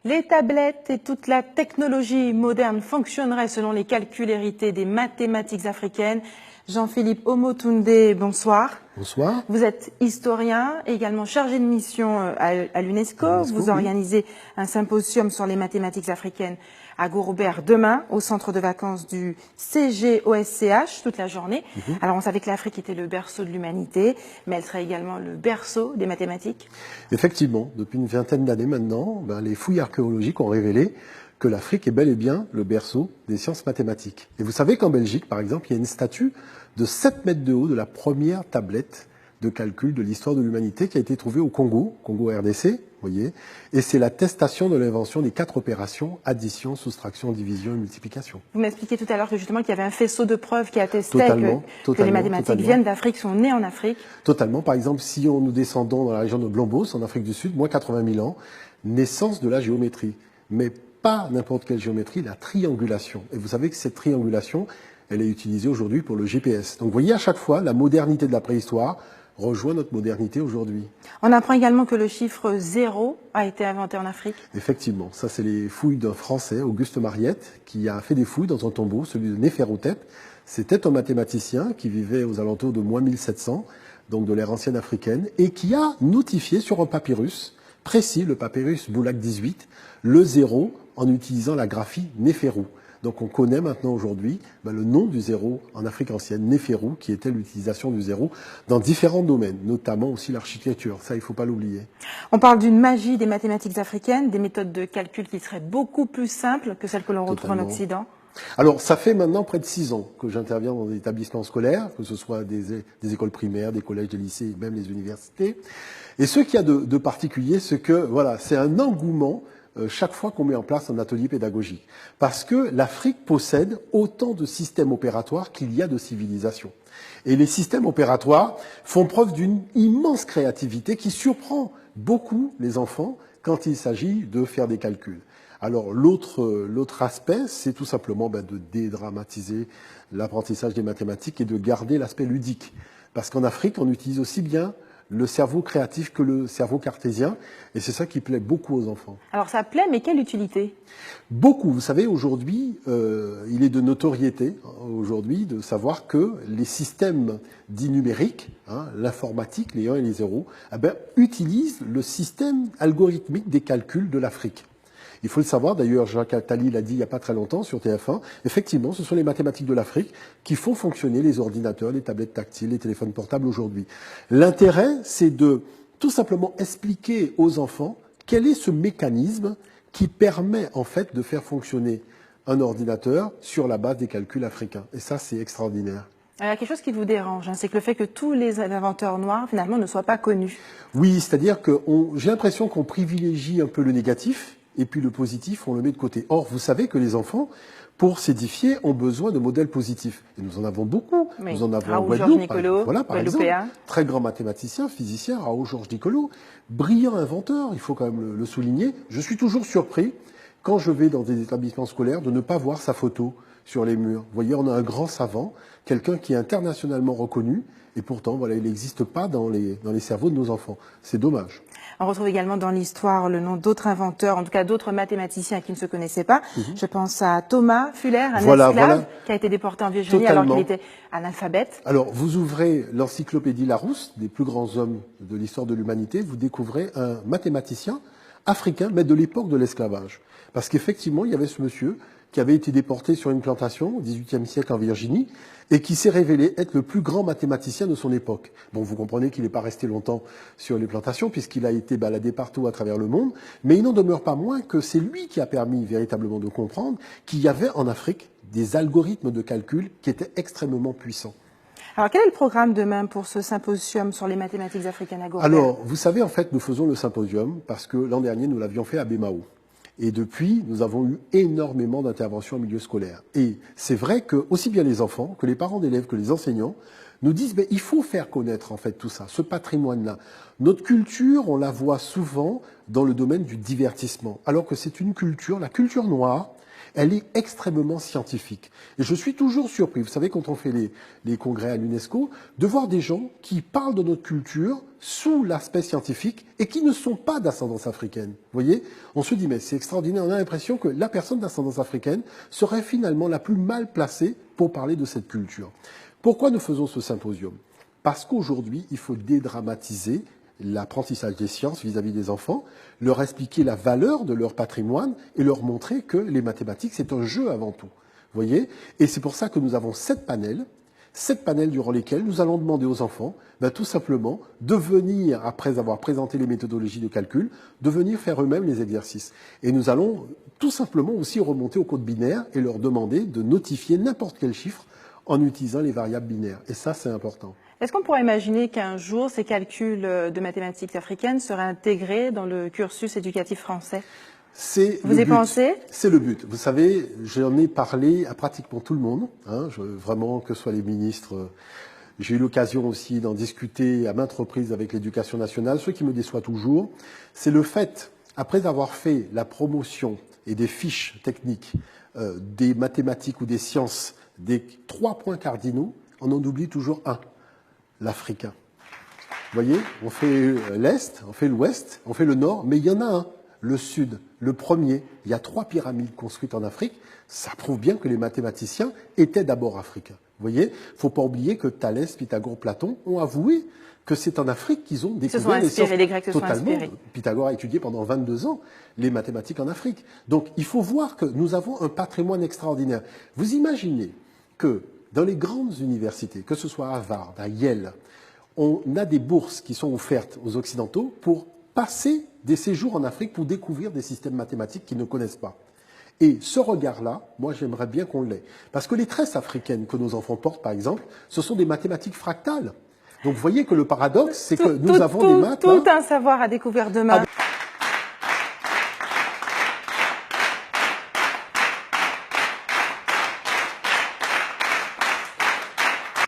Les tablettes et toute la technologie moderne fonctionneraient selon les calculs hérités des mathématiques africaines. Jean-Philippe Omotunde, bonsoir. Bonsoir. Vous êtes historien et également chargé de mission à l'UNESCO. Vous organisez un symposium sur les mathématiques africaines à Gourobert demain, au centre de vacances du CGOSCH, toute la journée. Alors, on savait que l'Afrique était le berceau de l'humanité, mais elle serait également le berceau des mathématiques. Effectivement, depuis une vingtaine d'années maintenant, les fouilles archéologiques ont révélé que l'Afrique est bel et bien le berceau des sciences mathématiques. Et vous savez qu'en Belgique, par exemple, il y a une statue de 7 mètres de haut de la première tablette de calcul de l'histoire de l'humanité qui a été trouvée au Congo RDC, voyez, et c'est l'attestation de l'invention des 4 opérations, addition, soustraction, division et multiplication. Vous m'expliquiez tout à l'heure que justement qu'il y avait un faisceau de preuves qui attestait que les mathématiques viennent d'Afrique, sont nées en Afrique. Totalement. Par exemple, si nous descendons dans la région de Blombos, en Afrique du Sud, moins 80 000 ans, naissance de la géométrie. Mais pas n'importe quelle géométrie, la triangulation. Et vous savez que cette triangulation, elle est utilisée aujourd'hui pour le GPS. Donc vous voyez, à chaque fois, la modernité de la préhistoire rejoint notre modernité aujourd'hui. On apprend également que le chiffre 0 a été inventé en Afrique. Effectivement, ça c'est les fouilles d'un Français, Auguste Mariette, qui a fait des fouilles dans un tombeau, celui de Néferhotep. C'était un mathématicien qui vivait aux alentours de moins 1700, donc de l'ère ancienne africaine, et qui a notifié sur un papyrus précis, le papyrus Boulak 18, le 0 en utilisant la graphie Néferu. Donc on connaît maintenant aujourd'hui le nom du zéro en Afrique ancienne, Néferu, qui était l'utilisation du zéro dans différents domaines, notamment aussi l'architecture. Ça, il ne faut pas l'oublier. On parle d'une magie des mathématiques africaines, des méthodes de calcul qui seraient beaucoup plus simples que celles que l'on retrouve en Occident. Alors, ça fait maintenant près de 6 ans que j'interviens dans des établissements scolaires, que ce soit des écoles primaires, des collèges, des lycées, même les universités. Et ce qu'il y a de particulier, c'est que voilà, c'est un engouement chaque fois qu'on met en place un atelier pédagogique. Parce que l'Afrique possède autant de systèmes opératoires qu'il y a de civilisations. Et les systèmes opératoires font preuve d'une immense créativité qui surprend beaucoup les enfants quand il s'agit de faire des calculs. Alors l'autre aspect, c'est tout simplement de dédramatiser l'apprentissage des mathématiques et de garder l'aspect ludique. Parce qu'en Afrique, on utilise aussi bien le cerveau créatif que le cerveau cartésien, et c'est ça qui plaît beaucoup aux enfants. Alors ça plaît, mais quelle utilité? Beaucoup. Vous savez, aujourd'hui, il est de notoriété, aujourd'hui, de savoir que les systèmes dits numériques, l'informatique, les 1 et les 0, utilisent le système algorithmique des calculs de l'Afrique. Il faut le savoir, d'ailleurs, Jacques Attali l'a dit il n'y a pas très longtemps sur TF1, effectivement, ce sont les mathématiques de l'Afrique qui font fonctionner les ordinateurs, les tablettes tactiles, les téléphones portables aujourd'hui. L'intérêt, c'est de tout simplement expliquer aux enfants quel est ce mécanisme qui permet en fait de faire fonctionner un ordinateur sur la base des calculs africains. Et ça, c'est extraordinaire. Il y a quelque chose qui vous dérange, c'est que le fait que tous les inventeurs noirs, finalement, ne soient pas connus. Oui, c'est-à-dire que j'ai l'impression qu'on privilégie un peu le négatif, et puis le positif, on le met de côté. Or, vous savez que les enfants, pour s'édifier, ont besoin de modèles positifs. Et nous en avons beaucoup. Oui. Nous en avons Raoul Georges Nicolo, par exemple, très grand mathématicien, physicien, Raoul Georges Nicolo, brillant inventeur, il faut quand même le souligner. Je suis toujours surpris, quand je vais dans des établissements scolaires, de ne pas voir sa photo sur les murs. Vous voyez, on a un grand savant, quelqu'un qui est internationalement reconnu, et pourtant, voilà, il n'existe pas dans les cerveaux de nos enfants. C'est dommage. On retrouve également dans l'histoire le nom d'autres inventeurs, en tout cas d'autres mathématiciens qui ne se connaissaient pas. Je pense à Thomas Fuller, un esclave qui a été déporté en Virginie alors qu'il était analphabète. Alors, vous ouvrez l'encyclopédie Larousse, des plus grands hommes de l'histoire de l'humanité, vous découvrez un mathématicien africain, mais de l'époque de l'esclavage. Parce qu'effectivement, il y avait ce monsieur qui avait été déporté sur une plantation au XVIIIe siècle en Virginie et qui s'est révélé être le plus grand mathématicien de son époque. Bon, vous comprenez qu'il n'est pas resté longtemps sur les plantations puisqu'il a été baladé partout à travers le monde, mais il n'en demeure pas moins que c'est lui qui a permis véritablement de comprendre qu'il y avait en Afrique des algorithmes de calcul qui étaient extrêmement puissants. Alors, quel est le programme demain pour ce symposium sur les mathématiques africaines à Gourobert? Alors, vous savez, en fait, nous faisons le symposium parce que l'an dernier, nous l'avions fait à Bémao. Et depuis, nous avons eu énormément d'interventions en milieu scolaire. Et c'est vrai que aussi bien les enfants, que les parents d'élèves, que les enseignants nous disent il faut faire connaître en fait tout ça, ce patrimoine-là. Notre culture, on la voit souvent dans le domaine du divertissement, alors que c'est une culture, la culture noire, elle est extrêmement scientifique. Et je suis toujours surpris, vous savez, quand on fait les congrès à l'UNESCO, de voir des gens qui parlent de notre culture sous l'aspect scientifique et qui ne sont pas d'ascendance africaine. Vous voyez, on se dit, mais c'est extraordinaire, on a l'impression que la personne d'ascendance africaine serait finalement la plus mal placée pour parler de cette culture. Pourquoi nous faisons ce symposium? Parce qu'aujourd'hui, il faut dédramatiser l'apprentissage des sciences vis-à-vis des enfants, leur expliquer la valeur de leur patrimoine et leur montrer que les mathématiques, c'est un jeu avant tout. Vous voyez? Et c'est pour ça que nous avons 7 panels durant lesquels nous allons demander aux enfants, tout simplement, de venir, après avoir présenté les méthodologies de calcul, de venir faire eux-mêmes les exercices. Et nous allons tout simplement aussi remonter au code binaire et leur demander de notifier n'importe quel chiffre en utilisant les variables binaires. Et ça, c'est important. Est-ce qu'on pourrait imaginer qu'un jour, ces calculs de mathématiques africaines seraient intégrés dans le cursus éducatif français? Vous y pensez? C'est le but. Vous savez, j'en ai parlé à pratiquement tout le monde, vraiment, que ce soit les ministres. J'ai eu l'occasion aussi d'en discuter à maintes reprises avec l'éducation nationale. Ce qui me déçoit toujours, c'est le fait, après avoir fait la promotion et des fiches techniques des mathématiques ou des sciences, des 3 points cardinaux, on en oublie toujours un. L'Africain. Vous voyez, on fait l'Est, on fait l'Ouest, on fait le Nord, mais il y en a un, le Sud, le premier. Il y a 3 pyramides construites en Afrique. Ça prouve bien que les mathématiciens étaient d'abord africains. Vous voyez, il ne faut pas oublier que Thalès, Pythagore, Platon ont avoué que c'est en Afrique qu'ils ont découvert les sciences. Les Grecs se sont inspirés. Pythagore a étudié pendant 22 ans les mathématiques en Afrique. Donc, il faut voir que nous avons un patrimoine extraordinaire. Vous imaginez que dans les grandes universités, que ce soit à Harvard, à Yale, on a des bourses qui sont offertes aux Occidentaux pour passer des séjours en Afrique pour découvrir des systèmes mathématiques qu'ils ne connaissent pas. Et ce regard-là, moi j'aimerais bien qu'on l'ait. Parce que les tresses africaines que nos enfants portent, par exemple, ce sont des mathématiques fractales. Donc vous voyez que le paradoxe, c'est que nous avons des maths... Tout un savoir à découvrir demain.